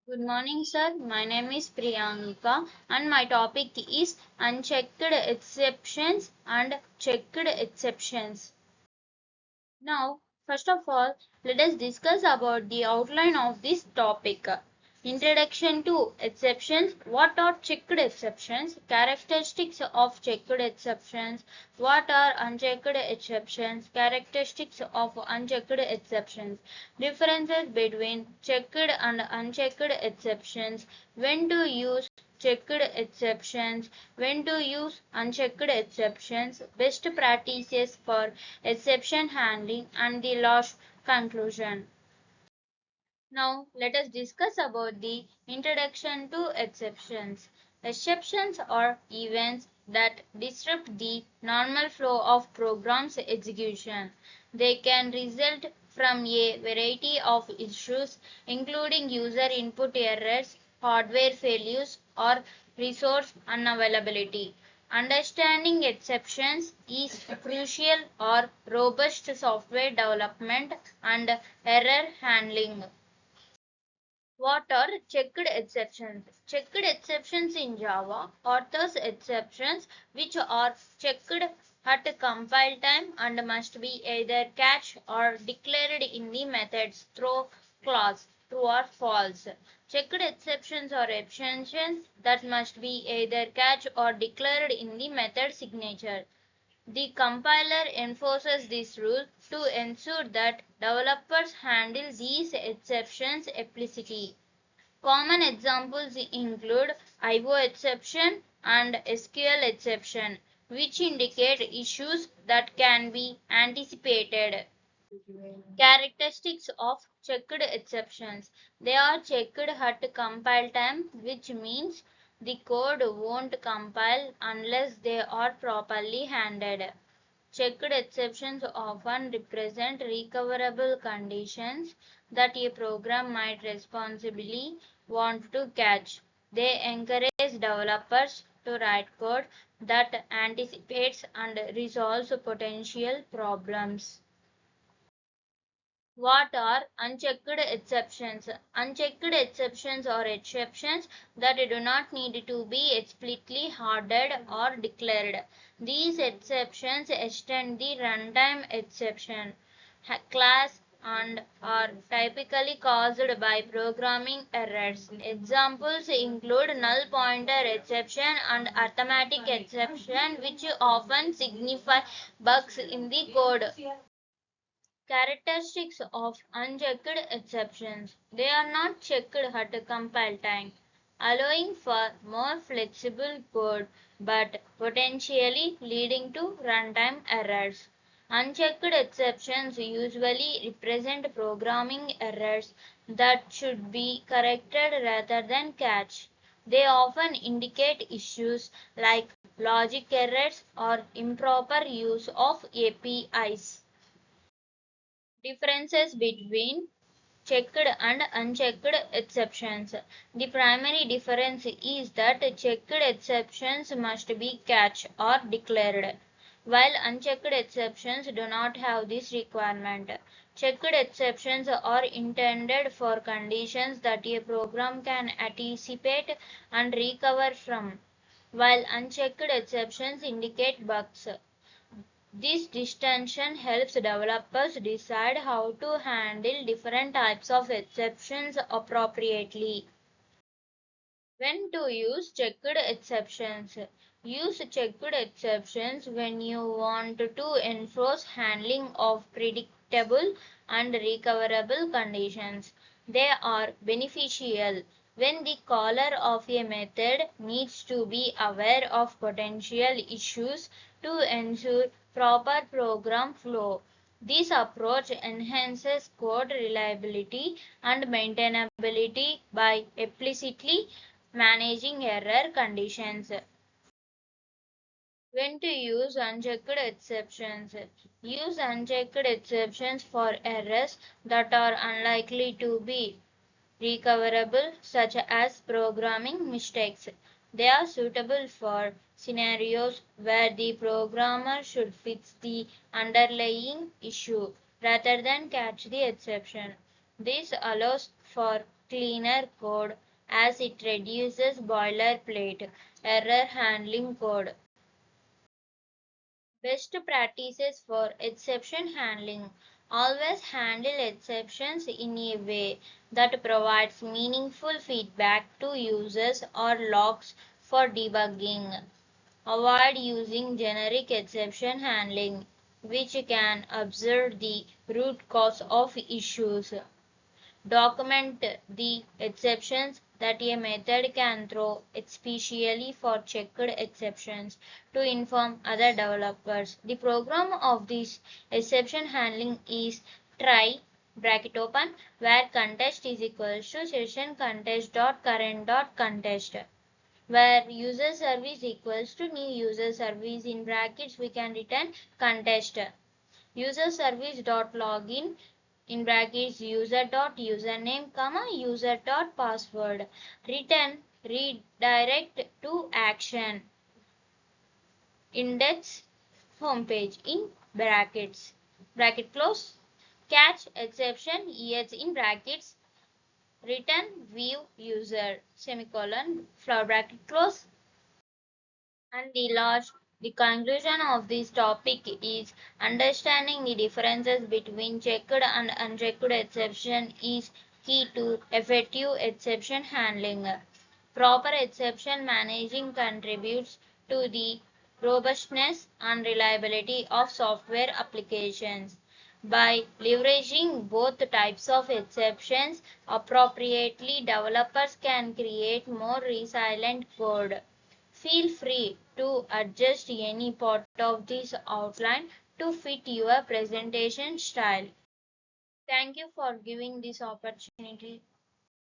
Good morning, sir. My name is Priyanka, and my topic is unchecked exceptions and checked exceptions. Now, first of all, let us discuss about the outline of this topic. Introduction to exceptions. What are checked exceptions? Characteristics of checked exceptions. What are unchecked exceptions? Characteristics of unchecked exceptions. Differences between checked and unchecked exceptions. When to use checked exceptions, when to use unchecked exceptions, best practices for exception handling, and the last conclusion. Now let us discuss about the introduction to exceptions. Exceptions are events that disrupt the normal flow of program's execution. They can result from a variety of issues including user input errors, hardware failures, or resource unavailability. Understanding exceptions is crucial for robust software development and error handling. What are checked exceptions? Checked exceptions in Java are those exceptions which are checked at compile time and must be either catched or declared in the methods through clause, true or false. Checked exceptions are exceptions that must be either catched or declared in the method signature. The compiler enforces this rule to ensure that developers handle these exceptions explicitly. Common examples include IO exception and SQL exception, which indicate issues that can be anticipated. Characteristics of checked exceptions. They are checked at compile time, which means the code won't compile unless they are properly handled. Checked exceptions often represent recoverable conditions that a program might responsibly want to catch. They encourage developers to write code that anticipates and resolves potential problems. What are unchecked exceptions? Unchecked exceptions are exceptions that do not need to be explicitly hardened or declared. These exceptions extend the runtime exception class and are typically caused by programming errors. Examples include null pointer exception and arithmetic exception, which often signify bugs in the code. Characteristics of unchecked exceptions. They are not checked at compile time, allowing for more flexible code but potentially leading to runtime errors. Unchecked exceptions usually represent programming errors that should be corrected rather than catched. They often indicate issues like logic errors or improper use of APIs. Differences between checked and unchecked exceptions. The primary difference is that checked exceptions must be catched or declared, while unchecked exceptions do not have this requirement. Checked exceptions are intended for conditions that a program can anticipate and recover from, while unchecked exceptions indicate bugs. This distinction helps developers decide how to handle different types of exceptions appropriately. When to use checked exceptions? Use checked exceptions when you want to enforce handling of predictable and recoverable conditions. They are beneficial when the caller of a method needs to be aware of potential issues to ensure proper program flow. This approach enhances code reliability and maintainability by explicitly managing error conditions. When to use unchecked exceptions? Use unchecked exceptions for errors that are unlikely to be recoverable, such as programming mistakes. They are suitable for scenarios where the programmer should fix the underlying issue rather than catch the exception. This allows for cleaner code as it reduces boilerplate error handling code. Best practices for exception handling. Always handle exceptions in a way that provides meaningful feedback to users or logs for debugging. Avoid using generic exception handling, which can obscure the root cause of issues. Document the exceptions that a method can throw, especially for checked exceptions, to inform other developers. The program of this exception handling is try bracket open where context is equals to session context dot current dot context, where user service equals to new user service in brackets we can return context. User service dot login in brackets user dot username comma user dot password. Return redirect to action index homepage in brackets. Bracket close. Catch exception EH in brackets. Return view user semicolon flower bracket close. And the conclusion of this topic is understanding the differences between checked and unchecked exception is key to effective exception handling. Proper exception managing contributes to the robustness and reliability of software applications. By leveraging both types of exceptions appropriately, developers can create more resilient code. Feel free to adjust any part of this outline to fit your presentation style. Thank you for giving this opportunity.